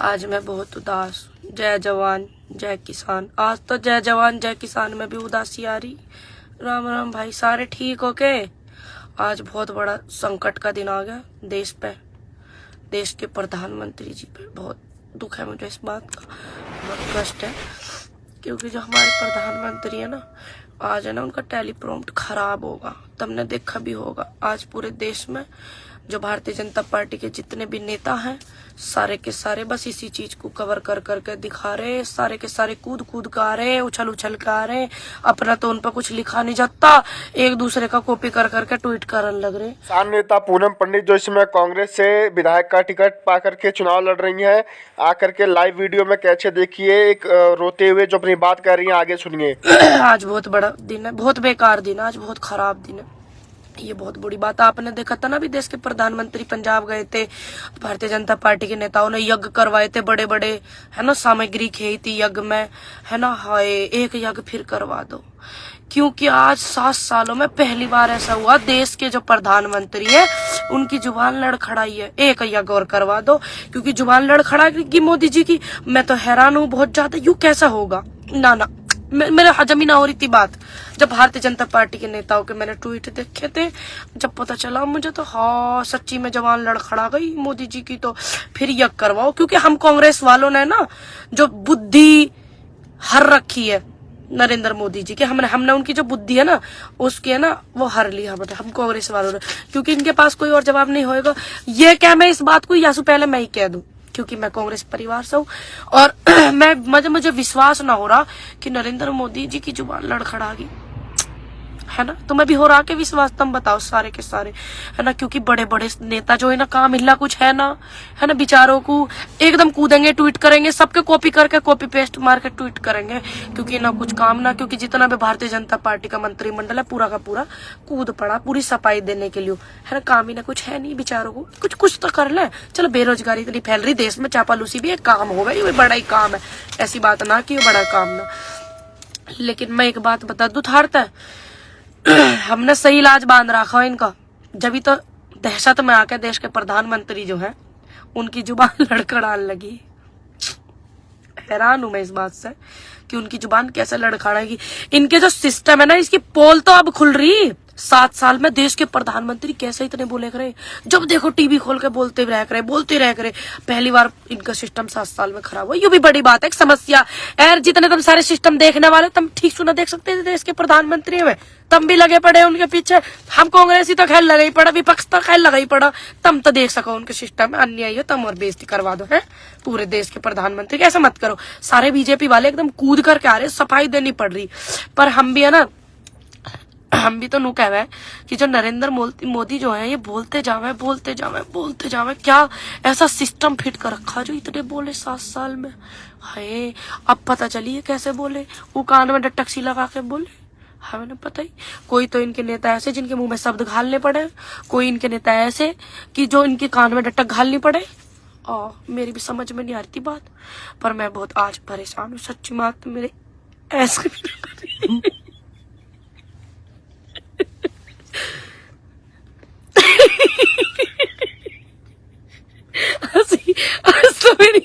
आज मैं बहुत उदास हूँ। जय जवान जय किसान। आज तो जय जवान जय किसान में भी उदासी आ रही। राम राम भाई, सारे ठीक हो के? आज बहुत बड़ा संकट का दिन आ गया देश पे, देश के प्रधानमंत्री जी पे। बहुत दुख है मुझे इस बात का, बहुत कष्ट है, क्योंकि जो हमारे प्रधानमंत्री है ना, आज है ना उनका टेलीप्रॉम्प्ट खराब होगा। तुमने देखा भी होगा आज पूरे देश में जो भारतीय जनता पार्टी के जितने भी नेता हैं, सारे के सारे बस इसी चीज को कवर कर करके दिखा रहे। सारे के सारे कूद कूद का आ रहे, उछल उछल का आ रहे। अपना तो उन पर कुछ लिखा नहीं जाता, एक दूसरे का कॉपी कर करके ट्वीट करने लग रहे। किसान नेता पूनम पंडित जो इसमें कांग्रेस से विधायक का टिकट पा करके चुनाव लड़ रही हैं, आकर के लाइव वीडियो में कैसे देखिए एक रोते हुए जो अपनी बात कर रही हैं, आगे सुनिए। आज बहुत बड़ा दिन है, बहुत बेकार दिन है, आज बहुत खराब दिन है। ये बहुत बड़ी बात आपने देखा था ना, अभी देश के प्रधानमंत्री पंजाब गए थे, भारतीय जनता पार्टी के नेताओं ने यज्ञ करवाए थे बड़े बड़े, है ना, सामग्री खेई थी यज्ञ में, है ना। हाय, एक यज्ञ फिर करवा दो, क्योंकि आज 7 सालों में पहली बार ऐसा हुआ देश के जो प्रधानमंत्री है उनकी जुबान लड़खड़ाई है। एक यज्ञ और करवा दो, क्योंकि जुबान लड़खड़ाएगी मोदी जी की। मैं तो हैरान हूँ बहुत ज्यादा, यूं कैसा होगा। ना ना, मेरे हजम ही ना हो रही थी बात। जब भारतीय जनता पार्टी के नेताओं के मैंने ट्वीट देखे थे, जब पता चला मुझे तो हाँ सच्ची में जवान लड़खड़ा गई मोदी जी की। तो फिर यज्ञ करवाओ, क्योंकि हम कांग्रेस वालों ने ना जो बुद्धि हर रखी है नरेंद्र मोदी जी के, हमने उनकी जो बुद्धि है ना उसकी है ना वो हर ली हम कांग्रेस वालों ने, क्योंकि इनके पास कोई और जवाब नहीं होएगा। ये क्या मैं इस बात को यासु पहले मैं ही कह दूं, क्योंकि मैं कांग्रेस परिवार से हूँ और मुझे विश्वास ना हो रहा कि नरेंद्र मोदी जी की जुबान लड़खड़ागी, है ना। तुम्हें भी हो रहा के विश्वास? तुम बताओ सारे के सारे, है ना, क्योंकि बड़े बड़े नेता जो है ना, काम हिला कुछ है ना, बेचारों को एकदम कूदेंगे, ट्वीट करेंगे, सबके कॉपी करके कॉपी पेस्ट मार के ट्वीट करेंगे, क्योंकि ना कुछ काम ना, क्योंकि जितना भी भारतीय जनता पार्टी का मंत्रिमंडल है पूरा का पूरा कूद पड़ा पूरी सफाई देने के लिए, है ना। काम ही ना कुछ है नहीं, बेचारों को कुछ तो कर ले। चलो, बेरोजगारी इतनी फैल रही देश में, चापालूसी भी एक काम हो गई, वो बड़ा ही काम है, ऐसी बात ना कि बड़ा काम ना। लेकिन मैं एक बात बता दूं, थारता हमने सही इलाज बांध रखा है इनका, जब तो दहशत में आके देश के प्रधानमंत्री जो है उनकी जुबान लड़खड़ाने लगी। हैरान हूं मैं इस बात से कि उनकी जुबान कैसे लड़खड़ाएगी। इनके जो सिस्टम है ना, इसकी पोल तो अब खुल रही। 7 साल में देश के प्रधानमंत्री कैसे इतने बोले करे, जब देखो टीवी खोल के बोलते रह करे। पहली बार इनका सिस्टम 7 साल में खराब हुआ, ये भी बड़ी बात है, एक समस्या। यार जितने तुम सारे सिस्टम देखने वाले, तुम ठीक सुना देख सकते थे देश के प्रधानमंत्री में, तुम भी लगे पड़े उनके पीछे। हम कांग्रेस ही तो खैर लगा ही पड़ा, विपक्ष तो खैर लगा ही पड़ा। तुम तो देख सको उनके सिस्टम में अन्याय हो, तुम और बेइज्जती करवा दो है पूरे देश के प्रधानमंत्री की। ऐसा मत करो, सारे बीजेपी वाले एकदम कूद करके आ रहे, सफाई देनी पड़ रही। पर हम भी है ना, हम भी तो नू कह रहे हैं कि जो नरेंद्र मोदी जो है ये बोलते जावे। क्या ऐसा सिस्टम फिट कर रखा जो इतने बोले 7 साल में। हाय, अब पता चली है कैसे बोले, वो कान में टक्सी लगा के बोले, हमें पता ही। कोई तो इनके नेता ऐसे जिनके मुंह में शब्द घालने पड़े, कोई इनके नेता ऐसे कि जो इनके कान में डटक घालनी पड़े। मेरी भी समझ में नहीं आ रही थी बात, पर मैं बहुत आज परेशान हूँ सच्ची बात। मेरे ऐसे तो मेरी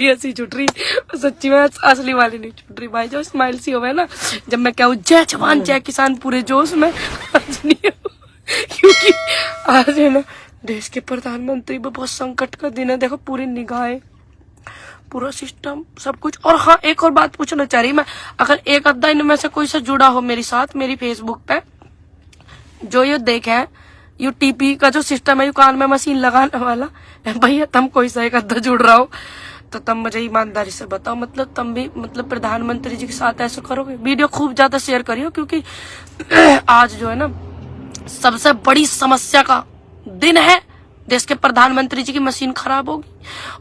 हंसी छुट रही सच्ची में, असली वाली नहीं छुट रही भाई। जो स्माइल सी हो ना, जब मैं कहूँ जय जवान जय किसान पूरे जोश में, आज नहीं हो, क्योंकि आज है ना देश के प्रधानमंत्री पर बहुत संकट का दिन है। देखो पूरी निगाहें, पूरा सिस्टम, सब कुछ। और हाँ, एक और बात पूछना चाह रही मैं, अगर एक अद्धा इनमें से कोई से जुड़ा हो मेरे साथ, मेरी फेसबुक पे जो ये देखे यू टीपी का जो सिस्टम है, यू कान में मशीन लगाने वाला, भैया तुम कोई सा एक अद्धा जुड़ रहा हो तो तुम मुझे ईमानदारी से बताओ। मतलब तुम भी प्रधानमंत्री जी के साथ ऐसा करोगे? वीडियो खूब ज्यादा शेयर करियो, क्योंकि आज जो है ना सबसे बड़ी समस्या का दिन है। देश के प्रधानमंत्री जी की मशीन खराब होगी,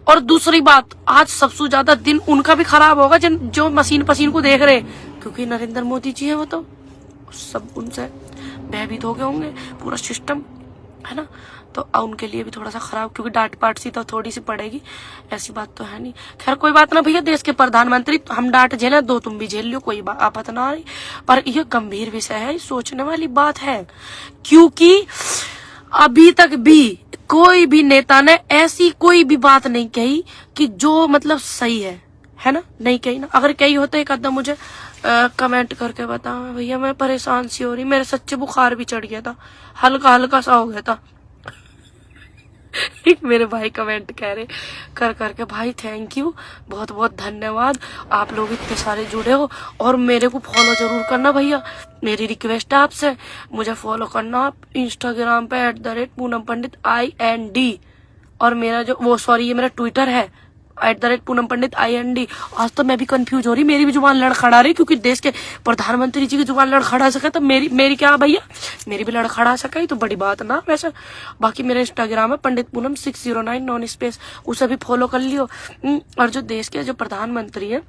और दूसरी बात, आज सबसे ज्यादा दिन उनका भी खराब होगा जो मशीन को देख रहे, क्योंकि नरेंद्र मोदी जी है वो तो सब उनसे भयभीत हो गए होंगे पूरा सिस्टम, है ना। तो उनके लिए भी थोड़ा सा खराब, क्योंकि डांट पाट सी तो थोड़ी सी पड़ेगी, ऐसी बात तो है नहीं। खैर कोई बात ना भैया, देश के प्रधानमंत्री, हम डांट झेले दो, तुम भी झेल लो, कोई आफत ना आ रही। पर यह गंभीर विषय है, सोचने वाली बात है, क्योंकि अभी तक भी कोई भी नेता ने ऐसी कोई भी बात नहीं कही कि जो मतलब सही है ना, नहीं कही ना। अगर कही होता एक आधा मुझे कमेंट करके बता भैया, मैं परेशान सी हो रही, मेरे सच्चे बुखार भी चढ़ गया था, हल्का हल्का सा हो गया था। एक मेरे भाई कमेंट कह रहे कर करके, भाई थैंक यू, बहुत बहुत धन्यवाद, आप लोग इतने सारे जुड़े हो, और मेरे को फॉलो जरूर करना भैया, मेरी रिक्वेस्ट है आपसे, मुझे फॉलो करना आप इंस्टाग्राम पे @पूनम पंडित IND, और मेरा जो ये मेरा ट्विटर है @पूनम पंडित IND। आज तो मैं भी कंफ्यूज हो रही, मेरी भी जुबान लड़खड़ा रही, क्योंकि देश के प्रधानमंत्री जी की जुबान लड़खड़ा सके तो मेरी क्या भैया, मेरी भी लड़खड़ा सके तो बड़ी बात ना। वैसे बाकी मेरा इंस्टाग्राम है पंडित पूनम 609 नॉन स्पेस, उसे भी फॉलो कर लियो। और जो देश के जो प्रधानमंत्री है,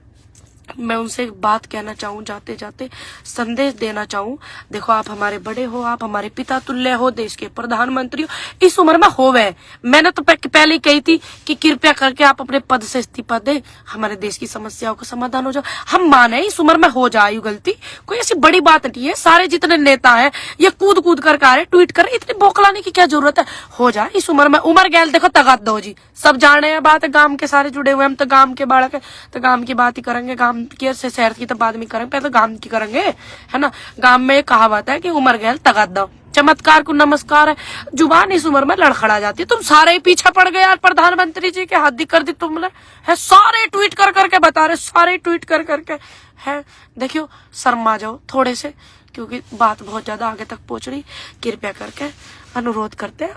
मैं उनसे एक बात कहना चाहूँ, जाते जाते संदेश देना चाहूँ। देखो, आप हमारे बड़े हो, आप हमारे पिता तुल्य हो, देश के प्रधानमंत्री हो, इस उम्र में हो गए। मैंने तो पहले ही कही थी कि कृपया करके आप अपने पद से इस्तीफा दे, हमारे देश की समस्याओं का समाधान हो जाए। हम माने इस उम्र में हो जाए गलती, कोई ऐसी बड़ी बात नहीं है। सारे जितने नेता है ये कूद कूद कर आ रहे, ट्वीट कर, इतनी बौखलाने की क्या जरूरत है, हो जाए इस उम्र में। उम्र गैल देखो तगात दो जी, सब जाने हैं बात है, गांव के सारे जुड़े हुए, हम तो गांव के बालक है, तो गांव की बात ही करेंगे, गांव की से शहर की तो बाद में करेंगे, पहले तो गांव की करेंगे, है ना। गांव में एक कहावत है कि उम्र गैल तगात दो, चमत्कार को नमस्कार है। जुबान इस उम्र में लड़खड़ा जाती है। तुम सारे ही पीछे पड़ गए यार प्रधानमंत्री जी के, हद ही कर दी तुमने, है सारे ट्वीट कर करके बता रहे, सारे ट्वीट कर करके है। देखियो, शर्मा जाओ थोड़े से, क्योंकि बात बहुत ज्यादा आगे तक पहुंच रही। कृपया करके अनुरोध करते हैं,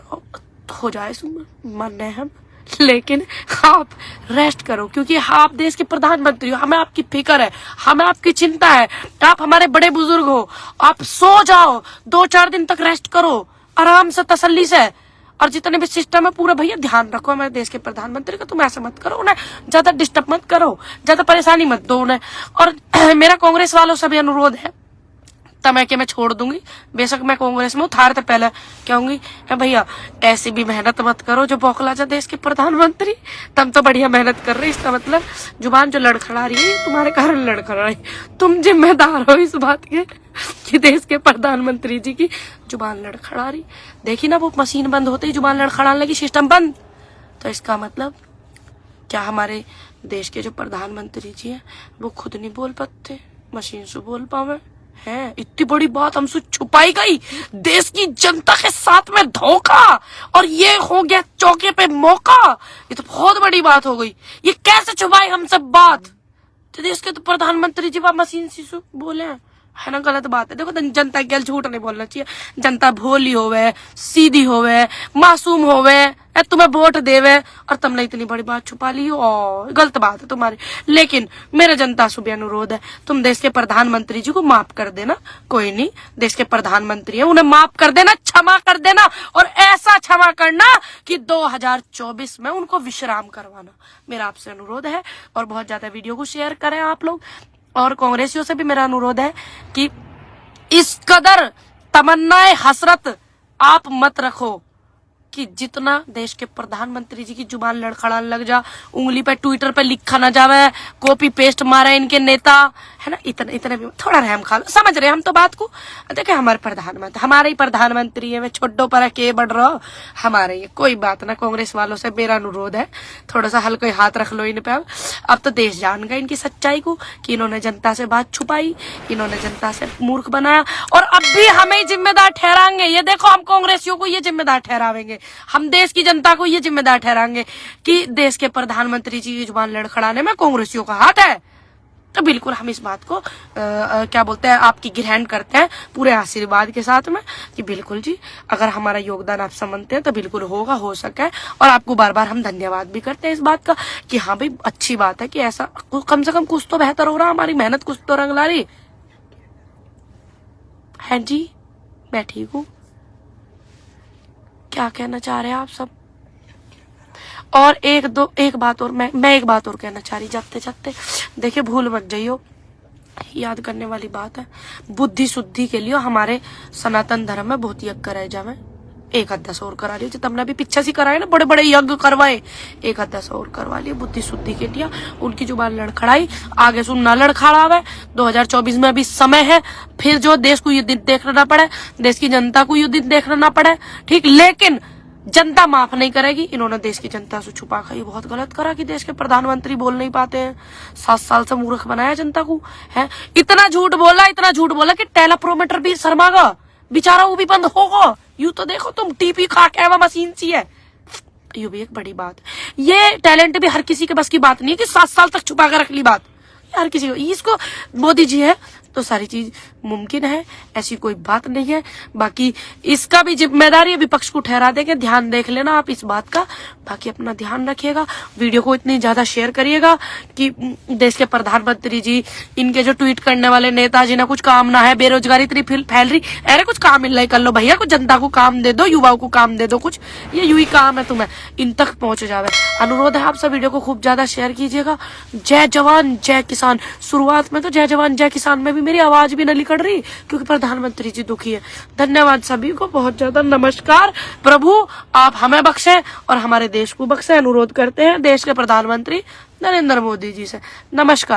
हो जाए इस मन है हम, लेकिन आप रेस्ट करो, क्योंकि आप देश के प्रधानमंत्री हो, हमें आपकी फिक्र है, हमें आपकी चिंता है, आप हमारे बड़े बुजुर्ग हो। आप सो जाओ, 2-4 दिन तक रेस्ट करो आराम से, तसल्ली से, और जितने भी सिस्टम है पूरा भैया ध्यान रखो हमारे देश के प्रधानमंत्री का। तुम ऐसा मत करो, उन्हें ज्यादा डिस्टर्ब मत करो, ज्यादा परेशानी मत दो उन्हें। और मेरा कांग्रेस वालों से भी अनुरोध है, तब मैं छोड़ दूंगी, बेशक मैं कांग्रेस में उतारते पहले कहूंगी, है भैया ऐसी भी मेहनत मत करो जो बौखला जा देश के प्रधानमंत्री। तुम तो बढ़िया मेहनत कर रहे, इसका मतलब जुबान जो लड़खड़ा रही है तुम्हारे कारण लड़खड़ा रही, तुम जिम्मेदार हो इस बात के कि देश के प्रधानमंत्री जी की जुबान लड़खड़ा रही। देखी ना, वो मशीन बंद होते ही जुबान लड़खड़ाने लगी, सिस्टम बंद। तो इसका मतलब क्या हमारे देश के जो प्रधानमंत्री जी है वो खुद नहीं बोल पाते, मशीन से बोल पावे है? इतनी बड़ी बात हमसे छुपाई गई, देश की जनता के साथ में धोखा, और ये हो गया चौके पे मौका। ये तो बहुत बड़ी बात हो गई, ये कैसे छुपाई हमसे बात? तो देश के तो प्रधानमंत्री जी मशीन से बोले है ना, गलत बात है। देखो, जनता के झूठ नहीं बोलना चाहिए, जनता भोली होवे, सीधी होवे, मासूम होवे, तुम्हें वोट देवे, और तुमने इतनी बड़ी बात छुपा ली हो, और गलत बात है तुम्हारी। लेकिन मेरे जनता से भी अनुरोध है, तुम देश के प्रधानमंत्री जी को माफ कर देना, कोई नहीं, देश के प्रधानमंत्री है, उन्हें माफ कर देना, क्षमा कर देना, और ऐसा क्षमा करना कि 2024 में उनको विश्राम करवाना, मेरा आपसे अनुरोध है। और बहुत ज्यादा वीडियो को शेयर करें आप लोग, और कांग्रेसियों से भी मेरा अनुरोध है कि इस कदर तमन्नाएं हसरत आप मत रखो कि जितना देश के प्रधानमंत्री जी की जुबान लड़खड़ाने लग जा, उंगली पे ट्विटर पे लिखा ना जावे, कॉपी पेस्ट मारे इनके नेता, है ना, इतने भी थोड़ा रहम खा लो, समझ रहे हम तो बात को। देखे, हमारे प्रधानमंत्री हमारे ही प्रधानमंत्री है, वे छोटो पर के बढ़ रहो हमारे, ये कोई बात ना। कांग्रेस वालों से मेरा अनुरोध है, थोड़ा सा हल्का हाथ रख लो इन पे। अब तो देश जान गए इनकी सच्चाई को कि इन्होंने जनता से बात छुपाई, इन्होंने जनता से मूर्ख बनाया, और अब भी हमें जिम्मेदार ठहराएंगे। ये देखो, हम कांग्रेसियों को ये जिम्मेदार ठहरावेंगे, हम देश की जनता को ये जिम्मेदार ठहराएंगे कि देश के प्रधानमंत्री जी की जुबान लड़खड़ाने में कांग्रेसियों का हाथ है। तो बिल्कुल हम इस बात को क्या बोलते हैं, आपकी ग्रहण करते हैं पूरे आशीर्वाद के साथ में कि बिल्कुल जी, अगर हमारा योगदान आप समझते हैं तो बिल्कुल होगा, हो सके। और आपको बार बार हम धन्यवाद भी करते हैं इस बात का कि हाँ भाई, अच्छी बात है कि ऐसा कम से कम कुछ तो बेहतर हो रहा, हमारी मेहनत कुछ तो रंग ला रही है। जी मैं ठीक हूँ, क्या कहना चाह रहे हैं आप सब? और एक बात और मैं एक बात और कहना चाह रही जाते जाते, देखिए भूल मत जाइयो, याद करने वाली बात है, बुद्धि शुद्धि के लिए हमारे सनातन धर्म में बहुत यज्ञ कराए जावे। एक आध 10 और करा लियो, तुमने अभी पीछे से कराए ना, बड़े बड़े यज्ञ करवाए, एक आध 10 और करवा लिए बुद्धि शुद्धि के लिए। उनकी जुबान लड़खड़ाई, आगे सुन ना लड़खड़ावे। 2024 में अभी समय है, फिर जो देश को ये दिन देखना ना पड़े, देश की जनता को ये दिन देखना ना पड़े, ठीक। लेकिन जनता माफ नहीं करेगी। इन्होंने देश की जनता से छुपा कर ये बहुत गलत करा कि देश के प्रधानमंत्री बोल नहीं पाते हैं। 7 साल से मूर्ख बनाया जनता को है। इतना झूठ बोला कि टेलीप्रोमेटर भी शर्मागा बेचारा, वो भी बंद होगा। यूं तो देखो तुम टीपी खा के वो मशीन सी है। ये भी एक बड़ी बात। ये टैलेंट भी हर किसी के बस की बात नहीं है कि 7 साल तक छुपा कर रख ली बात। हर किसी को, इसको मोदी जी है तो सारी चीज मुमकिन है, ऐसी कोई बात नहीं है। बाकी इसका भी जिम्मेदारी है विपक्ष को ठहरा देंगे। ध्यान देख लेना आप इस बात का। बाकी अपना ध्यान रखिएगा, वीडियो को इतनी ज्यादा शेयर करिएगा कि देश के प्रधानमंत्री जी, इनके जो ट्वीट करने वाले नेताजी ना कुछ काम ना है, बेरोजगारी इतनी फैल रही, अरे कुछ काम मिल रहा है कर लो भैया, कुछ जनता को काम दे दो, युवाओं को काम दे दो, कुछ ये यूं ही काम है तुम्हें, इन तक पहुंच जावे। अनुरोध है आप सब वीडियो को खूब ज्यादा शेयर कीजिएगा। जय जवान जय किसान। शुरुआत में तो जय जवान जय किसान में भी मेरी आवाज भी न निकल रही क्योंकि प्रधानमंत्री जी दुखी है। धन्यवाद सभी को, बहुत ज्यादा नमस्कार। प्रभु आप हमें बख्शे और हमारे देश को बख्शे, अनुरोध करते हैं देश के प्रधानमंत्री नरेंद्र मोदी जी से। नमस्कार।